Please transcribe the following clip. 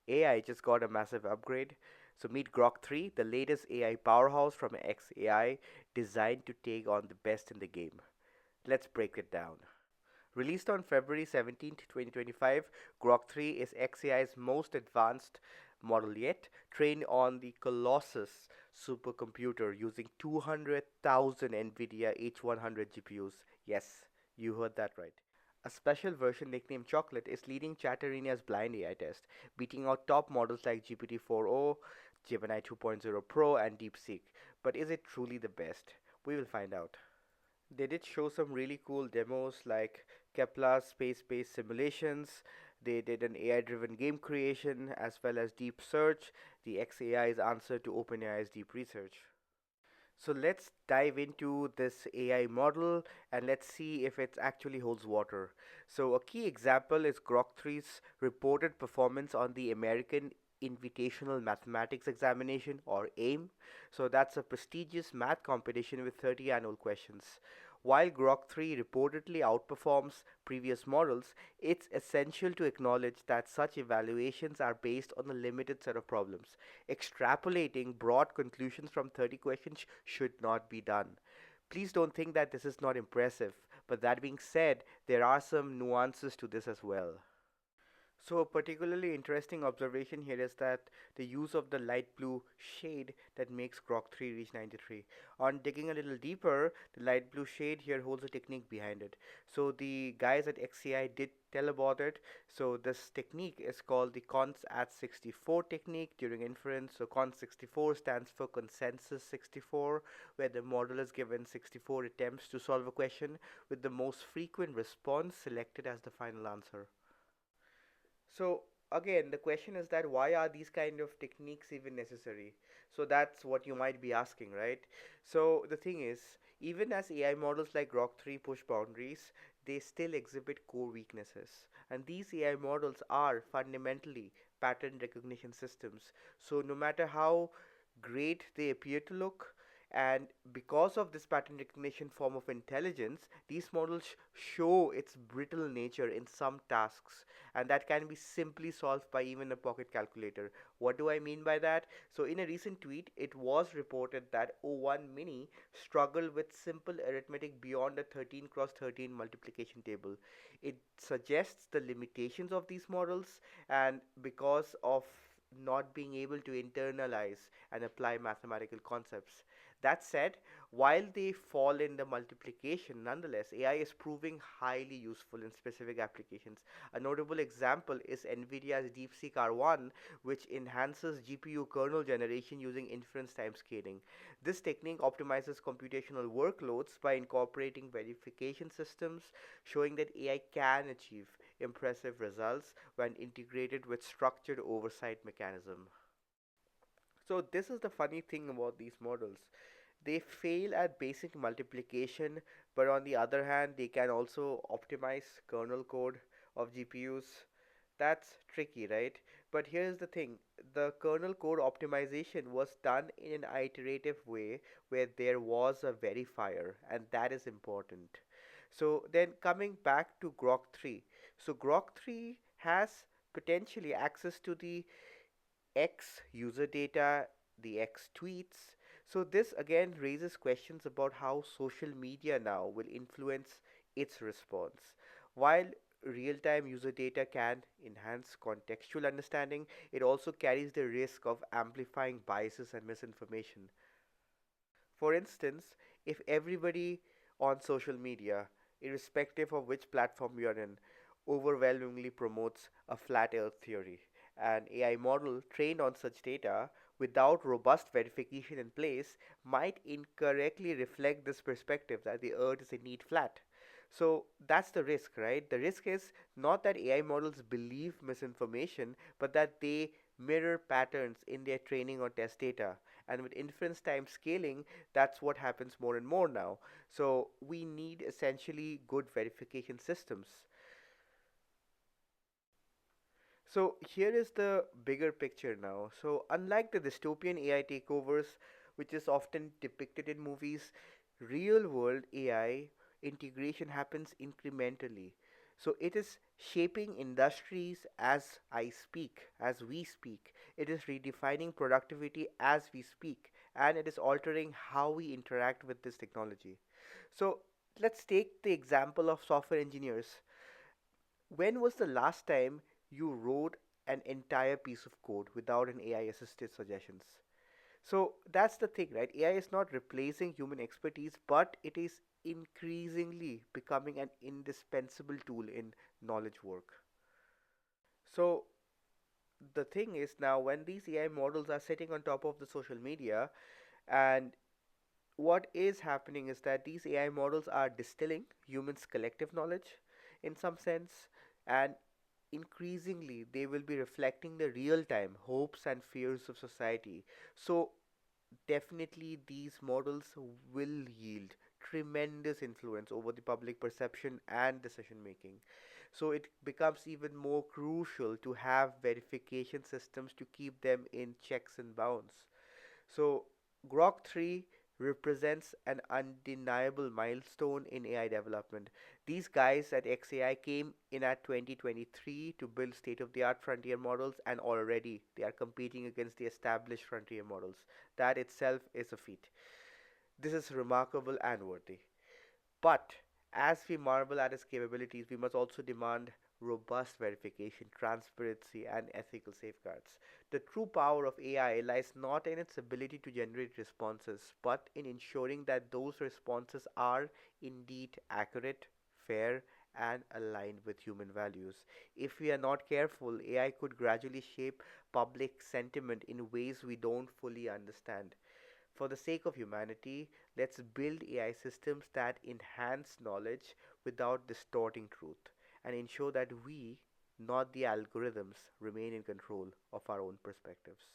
AI just got a massive upgrade. So meet Grok 3, the latest AI powerhouse from XAI designed to take on the best in the game. Let's break it down. Released on February 17th, 2025, Grok 3 is XAI's most advanced model yet, trained on the Colossus supercomputer using 200,000 NVIDIA H100 GPUs. Yes, you heard that right. A special version nicknamed Chocolate is leading Chatterinia's blind AI test, beating out top models like GPT-4o, Gemini 2.0 Pro, and DeepSeek. But is it truly the best? We will find out. They did show some really cool demos like Kepler's space-based simulations. They did an AI-driven game creation as well as deep search, the XAI's answer to OpenAI's deep research. So let's dive into this AI model and let's see if it actually holds water. So a key example is Grok 3's reported performance on the American Invitational Mathematics Examination or AIM. So that's a prestigious math competition with 30 annual questions. While Grok 3 reportedly outperforms previous models, it's essential to acknowledge that such evaluations are based on a limited set of problems. Extrapolating broad conclusions from 30 questions should not be done. Please don't think that this is not impressive, but that being said, there are some nuances to this as well. So a particularly interesting observation here is that the use of the light blue shade that makes Grok 3 reach 93. On digging a little deeper, the light blue shade here holds a technique behind it. So the guys at XCI did tell about it. So this technique is called the cons at 64 technique during inference. So cons 64 stands for consensus 64, where the model is given 64 attempts to solve a question with the most frequent response selected as the final answer. So again, the question is that why are these kind of techniques even necessary? So that's what you might be asking, right? So the thing is, even as AI models like Grok 3 push boundaries, they still exhibit core weaknesses. And these AI models are fundamentally pattern recognition systems. So no matter how great they appear to look, and because of this pattern recognition form of intelligence, these models show its brittle nature in some tasks, and that can be simply solved by even a pocket calculator. What do I mean by that? So in a recent tweet, it was reported that O1 Mini struggled with simple arithmetic beyond a 13 cross 13 multiplication table. It suggests the limitations of these models, and because of not being able to internalize and apply mathematical concepts. That said, while they fall in the multiplication, nonetheless, AI is proving highly useful in specific applications. A notable example is NVIDIA's DeepSeek R1, which enhances GPU kernel generation using inference time scaling. This technique optimizes computational workloads by incorporating verification systems, showing that AI can achieve impressive results when integrated with structured oversight mechanism. So this is the funny thing about these models. They fail at basic multiplication, but on the other hand, they can also optimize kernel code of GPUs. That's tricky, right? But here's the thing, the kernel code optimization was done in an iterative way where there was a verifier, and that is important. So then coming back to Grok 3. So Grok 3 has potentially access to the X user data, the X tweets. So this again raises questions about how social media now will influence its response. While real-time user data can enhance contextual understanding, it also carries the risk of amplifying biases and misinformation. For instance, if everybody on social media, irrespective of which platform you're in, overwhelmingly promotes a flat earth theory, an AI model trained on such data without robust verification in place might incorrectly reflect this perspective that the earth is indeed flat. So that's the risk, right? The risk is not that AI models believe misinformation, but that they mirror patterns in their training or test data. And with inference time scaling, that's what happens more and more now. So we need essentially good verification systems. So here is the bigger picture now. So unlike the dystopian AI takeovers, which is often depicted in movies, real world AI integration happens incrementally. So it is shaping industries as I speak, as we speak. It is redefining productivity as we speak, and it is altering how we interact with this technology. So let's take the example of software engineers. When was the last time you wrote an entire piece of code without an AI assisted suggestions? So that's the thing, right? AI is not replacing human expertise, but it is increasingly becoming an indispensable tool in knowledge work. So the thing is now when these AI models are sitting on top of the social media, and what is happening is that these AI models are distilling humans' collective knowledge in some sense, and increasingly they will be reflecting the real time hopes and fears of society. So definitely these models will yield tremendous influence over the public perception and decision making. So it becomes even more crucial to have verification systems to keep them in checks and bounds. So Grok 3 represents an undeniable milestone in AI development. These guys at XAI came in at 2023 to build state of the art frontier models, and already they are competing against the established frontier models. That itself is a feat. This is remarkable and worthy. But as we marvel at its capabilities, we must also demand robust verification, transparency, and ethical safeguards. The true power of AI lies not in its ability to generate responses, but in ensuring that those responses are indeed accurate, fair, and aligned with human values. If we are not careful, AI could gradually shape public sentiment in ways we don't fully understand. For the sake of humanity, let's build AI systems that enhance knowledge without distorting truth and ensure that we, not the algorithms, remain in control of our own perspectives.